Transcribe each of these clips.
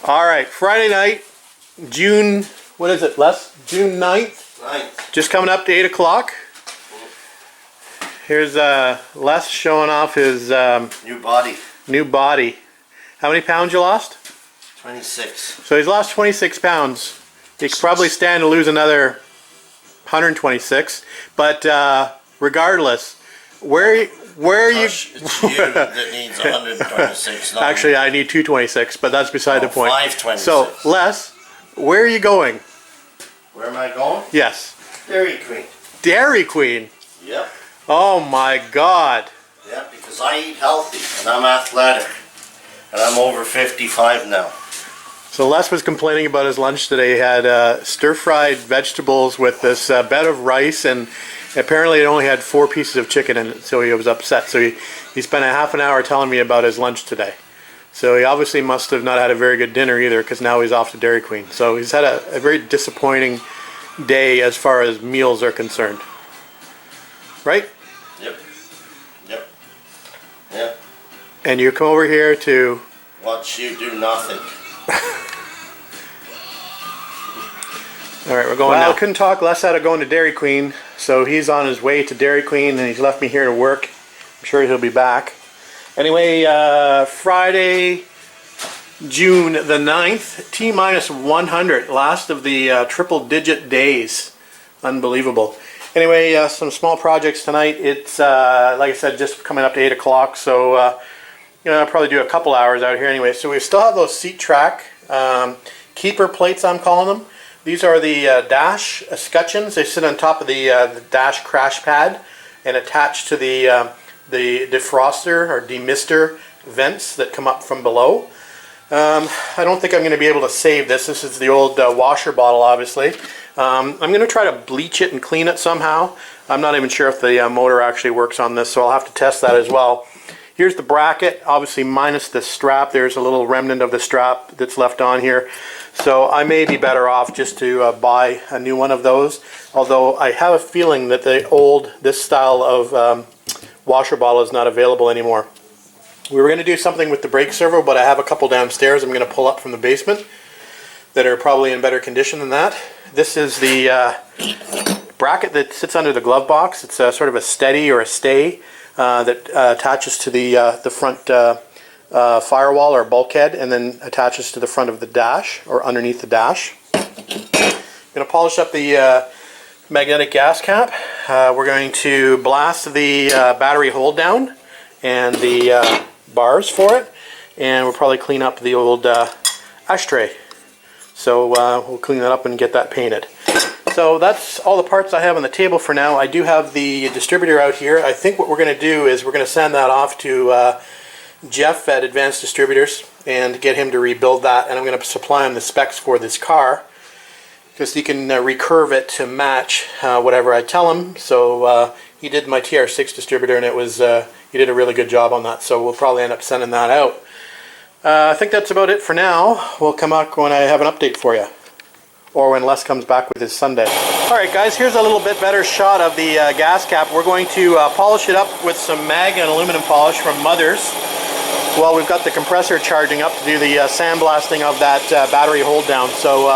All right, Friday night, June, what is it, Les? June 9th? 9th. Just coming up to 8 o'clock. Here's Les showing off his New body. new body. How many pounds you lost? 26. So he's lost 26 pounds. He could probably stand to lose another 126. But regardless, where are you? It's you that needs 126. Not Actually, I need 226, but that's beside the point. 526. So, Les, where are you going? Where am I going? Yes. Dairy Queen. Dairy Queen. Yep. Oh my God. Yep, because I eat healthy and I'm athletic. And I'm over 55 now. So Les was complaining about his lunch today. He had stir-fried vegetables with this bed of rice, and apparently it only had 4 pieces of chicken in it, so he was upset. So he spent a half an hour telling me about his lunch today. So he obviously must have not had a very good dinner either, because now he's off to Dairy Queen. So he's had a very disappointing day as far as meals are concerned. Right? Yep. Yep. Yep. And you come over here to... Watch you do nothing. All right, we're going now. I couldn't talk Les out of going to Dairy Queen, so he's on his way to Dairy Queen, and he's left me here to work. I'm sure he'll be back. Anyway, Friday, June the 9th, T-minus 100, last of the triple-digit days. Unbelievable. Anyway, some small projects tonight. It's, like I said, just coming up to 8 o'clock, so I'll probably do a couple hours out here anyway. So we still have those seat track keeper plates, I'm calling them. These are the dash escutcheons. They sit on top of the dash crash pad and attach to the defroster or demister vents that come up from below. I don't think I'm going to be able to save this. This is the old washer bottle, obviously. I'm going to try to bleach it and clean it somehow. I'm not even sure if the motor actually works on this, so I'll have to test that as well. Here's the bracket, obviously minus the strap. There's a little remnant of the strap that's left on here. So I may be better off just to buy a new one of those. Although I have a feeling that this style of washer bottle is not available anymore. We were going to do something with the brake servo, but I have a couple downstairs I'm going to pull up from the basement that are probably in better condition than that. This is the bracket that sits under the glove box. It's sort of a steady or a stay that attaches to the front firewall or bulkhead, and then attaches to the front of the dash or underneath the dash. I'm going to polish up the magnetic gas cap. We're going to blast the battery hold down and the bars for it, and we'll probably clean up the old ashtray. So we'll clean that up and get that painted. So that's all the parts I have on the table for now. I do have the distributor out here. I think what we're going to do is we're going to send that off to Jeff at Advanced Distributors and get him to rebuild that, and I'm going to supply him the specs for this car because he can recurve it to match whatever I tell him. So he did my TR6 distributor, and it was he did a really good job on that, so we'll probably end up sending that out. I think that's about it for now. We'll come out when I have an update for you, or when Les comes back with his Sunday. Alright guys, here's a little bit better shot of the gas cap. We're going to polish it up with some mag and aluminum polish from Mother's. Well, we've got the compressor charging up to do the sandblasting of that battery hold down. So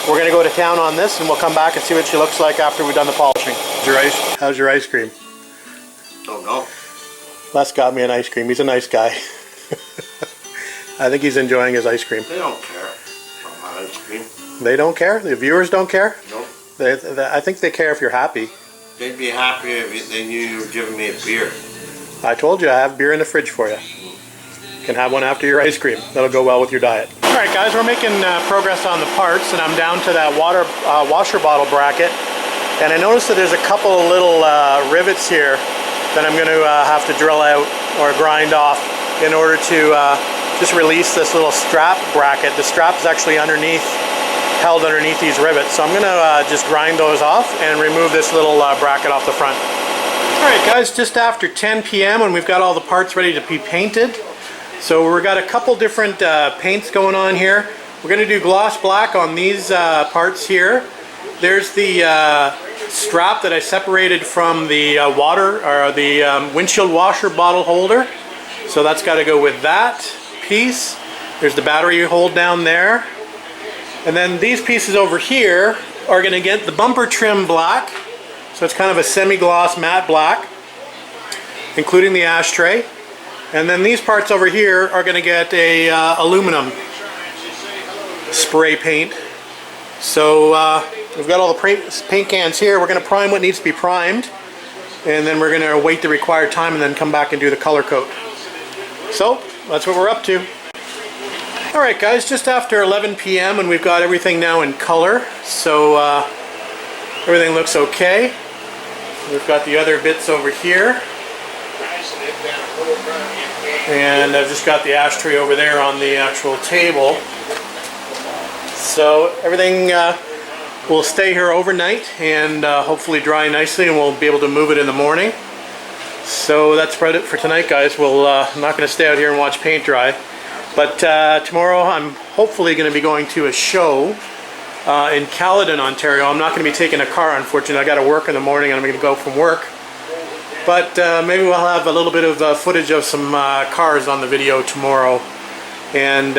we're going to go to town on this, and we'll come back and see what she looks like after we've done the polishing. How's your ice cream? Don't know. Les got me an ice cream. He's a nice guy. I think he's enjoying his ice cream. They don't care about my ice cream. They don't care? The viewers don't care? Nope. I think they care if you're happy. They'd be happy if they knew you were giving me a beer. I told you I have beer in the fridge for you. You can have one after your ice cream. That'll go well with your diet. Alright guys, we're making progress on the parts, and I'm down to that washer bottle bracket. And I noticed that there's a couple of little rivets here that I'm going to have to drill out or grind off in order to just release this little strap bracket. The strap is actually held underneath these rivets. So I'm going to just grind those off and remove this little bracket off the front. Alright guys, just after 10 p.m. and we've got all the parts ready to be painted. So we've got a couple different paints going on here. We're going to do gloss black on these parts here. There's the strap that I separated from the windshield washer bottle holder. So that's got to go with that piece. There's the battery hold down there. And then these pieces over here are going to get the bumper trim black. So it's kind of a semi-gloss matte black, including the ashtray. And then these parts over here are going to get a aluminum spray paint. So we've got all the paint cans here. We're going to prime what needs to be primed, and then we're going to wait the required time and then come back and do the color coat. So that's what we're up to. Alright guys, just after 11 p.m. and we've got everything now in color, so everything looks okay. We've got the other bits over here, and I've just got the ashtray over there on the actual table. So everything will stay here overnight and hopefully dry nicely, and we'll be able to move it in the morning. So that's about it for tonight, guys. I'm not going to stay out here and watch paint dry. But tomorrow I'm hopefully going to be going to a show in Caledon, Ontario. I'm not going to be taking a car, unfortunately. I got to work in the morning and I'm going to go from work. But maybe we'll have a little bit of footage of some cars on the video tomorrow. And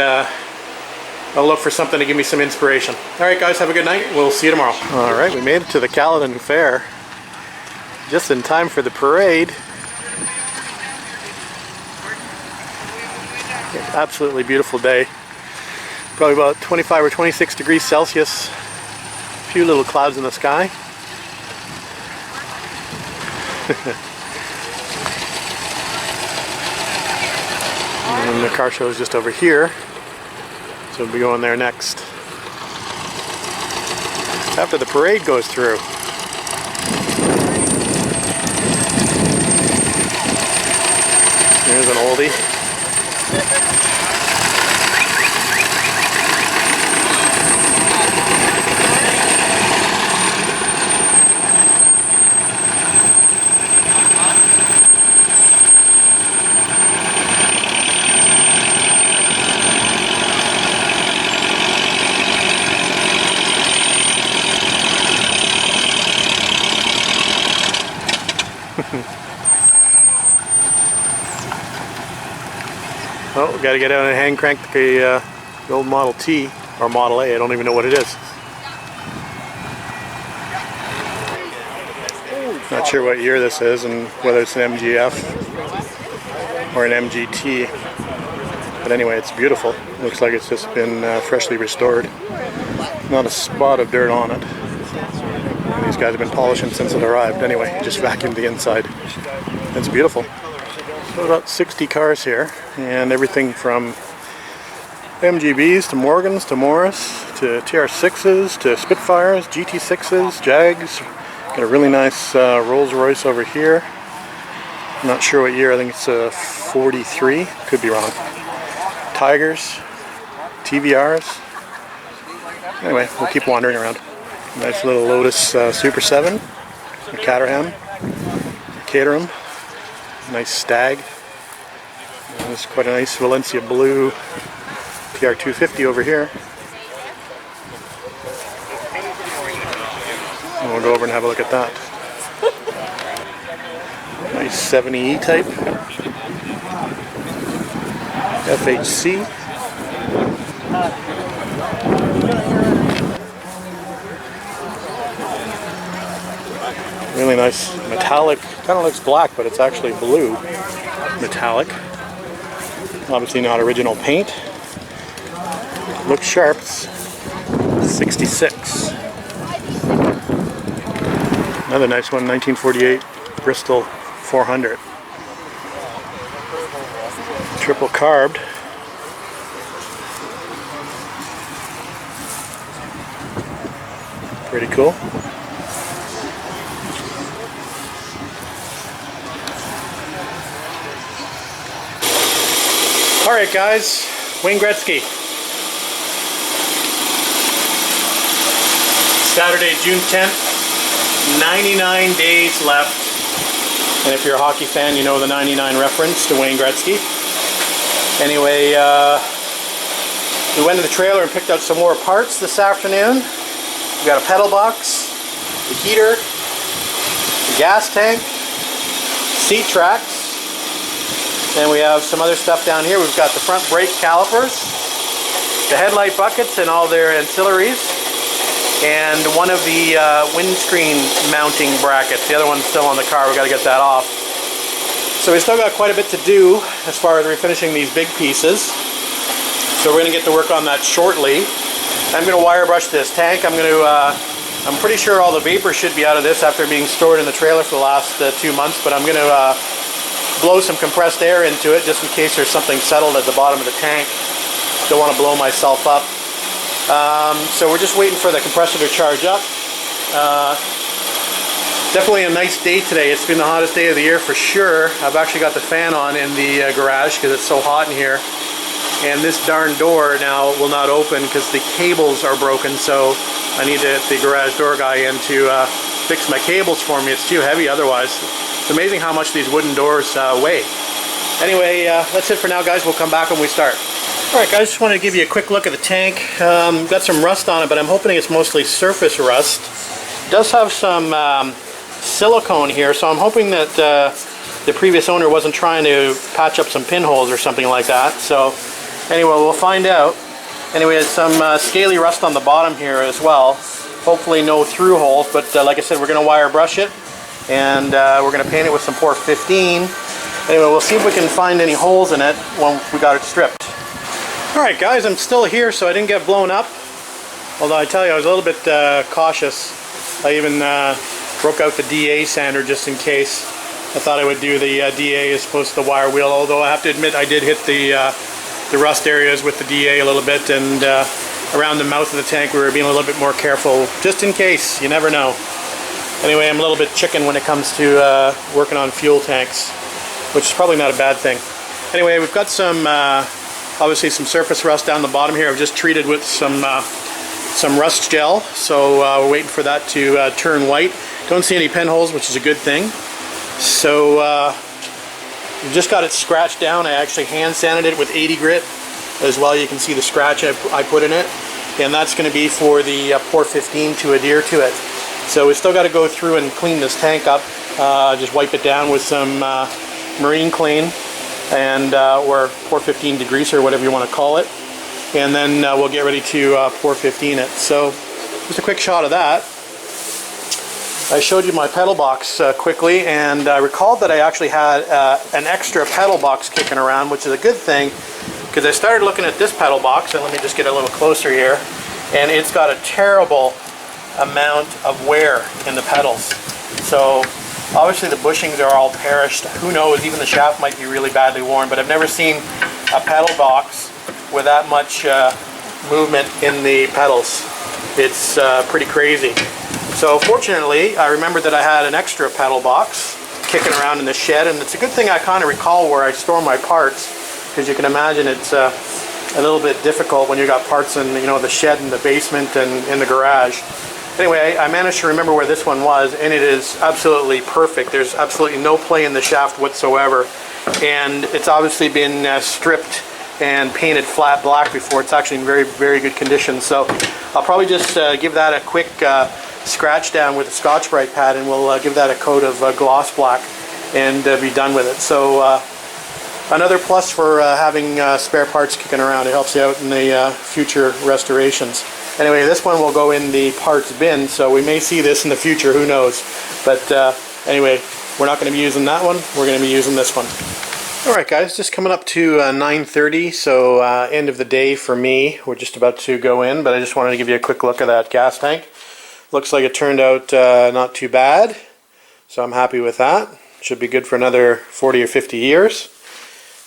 I'll look for something to give me some inspiration. Alright guys, have a good night. We'll see you tomorrow. Alright, we made it to the Caledon Fair. Just in time for the parade. Absolutely beautiful day. Probably about 25 or 26 degrees Celsius. A few little clouds in the sky. And the car show is just over here. So we'll be going there next. After the parade goes through. Here's an oldie. Oh, we got to get out and hand crank the old Model T or Model A. I don't even know what it is. Not sure what year this is and whether it's an MGF or an MGT. But anyway, it's beautiful. Looks like it's just been freshly restored. Not a spot of dirt on it. These guys have been polishing since it arrived. Anyway, just vacuumed the inside. It's beautiful. So about 60 cars here, and everything from MGBs to Morgans to Morris to TR6s to Spitfires, GT6s, Jags. Got a really nice Rolls Royce over here. I'm not sure what year. I think it's a 43. Could be wrong. Tigers, TVRs. Anyway, we'll keep wandering around. Nice little Lotus Super 7, a Caterham, Caterham. Nice Stag. And there's quite a nice Valencia blue TR250 over here. And we'll go over and have a look at that. Nice 70E type. FHC. Really nice metallic, kind of looks black, but it's actually blue metallic. Obviously not original paint. Looks sharp. It's 66. Another nice one, 1948 Bristol 400. Triple carbed. Pretty cool. Alright guys, Wayne Gretzky. Saturday, June 10th, 99 days left. And if you're a hockey fan, you know the 99 reference to Wayne Gretzky. Anyway, we went to the trailer and picked out some more parts this afternoon. We got a pedal box, the heater, the gas tank, seat tracks. And we have some other stuff down here. We've got the front brake calipers. the headlight buckets and all their ancillaries, and one of the windscreen mounting brackets. The other one's still on the car. We've got to get that off. So we still got quite a bit to do as far as refinishing these big pieces. So we're going to get to work on that shortly. I'm going to wire brush this tank. I'm pretty sure all the vapor should be out of this after being stored in the trailer for the last 2 months, but I'm going to blow some compressed air into it just in case there's something settled at the bottom of the tank. Don't want to blow myself up. So we're just waiting for the compressor to charge up. Definitely a nice day today. It's been the hottest day of the year for sure. I've actually got the fan on in the garage because it's so hot in here. And this darn door now will not open because the cables are broken, so I need to get the garage door guy in to fix my cables for me. It's too heavy otherwise. It's amazing how much these wooden doors weigh. Anyway, that's it for now, guys. We'll come back when we start. Alright guys, just wanted to give you a quick look at the tank. Got some rust on it, but I'm hoping it's mostly surface rust. It does have some silicone here, so I'm hoping that the previous owner wasn't trying to patch up some pinholes or something like that. So anyway, we'll find out. Anyway, there's some scaly rust on the bottom here as well. Hopefully no through holes, but like I said, we're going to wire brush it, and we're going to paint it with some Port 15. Anyway, we'll see if we can find any holes in it when we got it stripped. Alright guys, I'm still here, so I didn't get blown up. Although I tell you, I was a little bit cautious. I even broke out the DA sander just in case. I thought I would do the DA as opposed to the wire wheel, although I have to admit I did hit the rust areas with the DA a little bit, and around the mouth of the tank we were being a little bit more careful, just in case. You never know. Anyway, I'm a little bit chicken when it comes to working on fuel tanks, which is probably not a bad thing. Anyway, we've got some obviously some surface rust down the bottom here. I've just treated with some rust gel, so we're waiting for that to turn white. Don't see any pinholes, which is a good thing. So we just got it scratched down. I actually hand sanded it with 80 grit as well. You can see the scratch I put in it, and that's going to be for the Port 15 to adhere to it. So we still got to go through and clean this tank up. Just wipe it down with some marine clean and or Port 15 degreaser, or whatever you want to call it, and then we'll get ready to Port 15 it. So just a quick shot of that. I showed you my pedal box quickly, and I recalled that I actually had an extra pedal box kicking around, which is a good thing because I started looking at this pedal box, and let me just get a little closer here, and it's got a terrible amount of wear in the pedals. So obviously the bushings are all perished. Who knows, even the shaft might be really badly worn, but I've never seen a pedal box with that much movement in the pedals. It's pretty crazy. So fortunately, I remembered that I had an extra pedal box kicking around in the shed, and it's a good thing I kind of recall where I store my parts, because you can imagine it's a little bit difficult when you got parts in, you know, the shed and the basement and in the garage. Anyway, I managed to remember where this one was, and it is absolutely perfect. There's absolutely no play in the shaft whatsoever, and it's obviously been stripped and painted flat black before. It's actually in very, very good condition. So I'll probably just give that a quick scratch down with a Scotch-Brite pad, and we'll give that a coat of gloss black and be done with it. So another plus for having spare parts kicking around. It helps you out in the future restorations. Anyway, this one will go in the parts bin, so we may see this in the future, who knows. But anyway, we're not going to be using that one, we're going to be using this one. Alright guys, just coming up to 9:30, so end of the day for me. We're just about to go in, but I just wanted to give you a quick look at that gas tank. Looks like it turned out not too bad, so I'm happy with that. Should be good for another 40 or 50 years.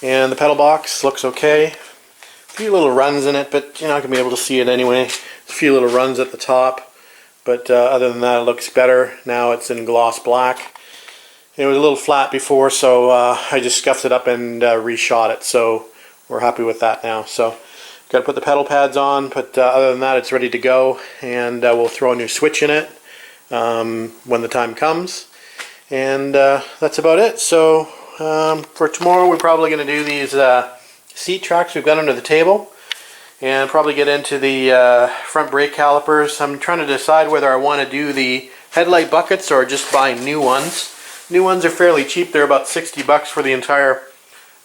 And the pedal box looks okay. A few little runs in it, but you're not going to be able to see it anyway. A few little runs at the top, but other than that it looks better. Now it's in gloss black. It was a little flat before, so I just scuffed it up and reshot it, so we're happy with that now. So got to put the pedal pads on, but other than that it's ready to go, and we'll throw a new switch in it when the time comes, and that's about it. So for tomorrow we're probably going to do these seat tracks we've got under the table, and probably get into the front brake calipers. I'm trying to decide whether I want to do the headlight buckets or just buy new ones. New ones are fairly cheap. They're about 60 bucks for the entire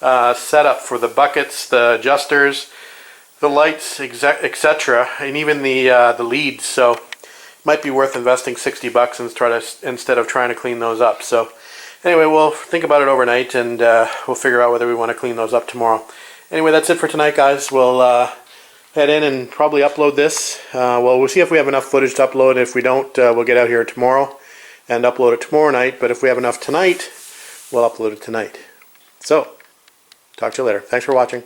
setup, for the buckets, the adjusters, the lights, etc., and even the leads. So it might be worth investing $60 instead of trying to clean those up. So anyway, we'll think about it overnight, and we'll figure out whether we want to clean those up tomorrow. Anyway, that's it for tonight, guys. We'll head in and probably upload this. Well, we'll see if we have enough footage to upload. If we don't, we'll get out here tomorrow and upload it tomorrow night. But if we have enough tonight, we'll upload it tonight. So, talk to you later. Thanks for watching.